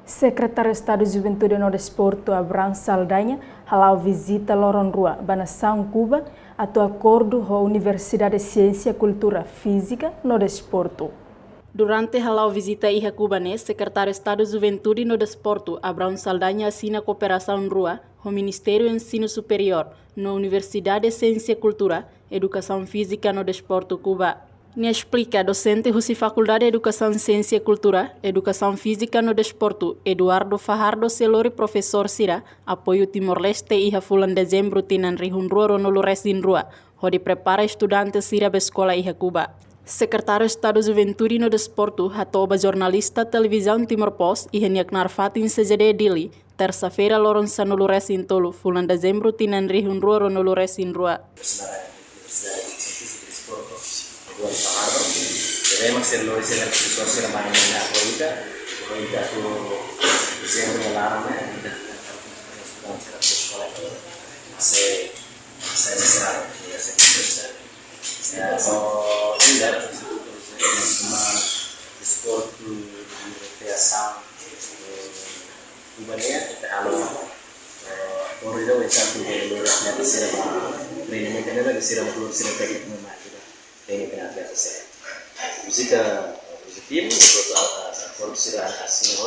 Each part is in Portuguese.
Secretário de Estado de Juventude e Desporto, Abraham Saldanha, halau visita Loron Rua, Banação, Cuba, ato acordo com a Universidade de Ciência e Cultura Física no Desporto. Durante a visita a cubanês, secretário de Estado de Juventude e Desporto, Abraham Saldanha, assina cooperação rua com o Ministério do Ensino Superior na Universidade de Ciência e Cultura, Educação Física no Desporto, Cuba. Ne explica docente da Faculdade de Educação, Ciência e Cultura, Educação Física no Desporto, Eduardo Fajardo Selori, professor Sira, apoio Timor-Leste e a fulan dezembro tinan rihun rua no Resin Rua, onde prepara estudantes Sira da escola e Cuba. Secretário de Estado de Juventude e Desporto, atoba jornalista televisão Timor-Post e Heniak Narfatin CGD Dili, terça-feira Loronsa no Resin Tolo, fulan dezembro tinan rihun rua no Resin Rua. Debemos hacerlo ese la situación de manera ahorita tu siempre me alarma hace necesario o tidak semua sport recreação kubannya kalau corrido bisa tuh lewat sira training kan ada sira belum sira pakai memang ini kan ada sira visita positiva korupsi dan asing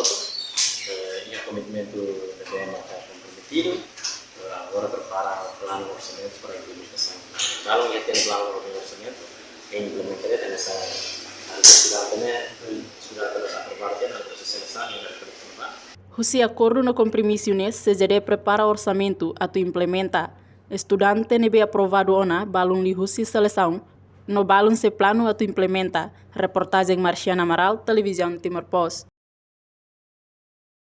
ini komitmen itu negara comprometido agora prepara plano orçamento para a implementação kalau ya tem plano orçamento implementasinya dan sudah terus aprovado dan terus selesai dan terus. Husi acordo no compromisso CGD prepara orçamento a tu implementa. Estudante nebe aprovado ona balun li husi seleção no balun se plano a tu implementa. Reportagem Marciana Amaral, Televisão Timor-Post.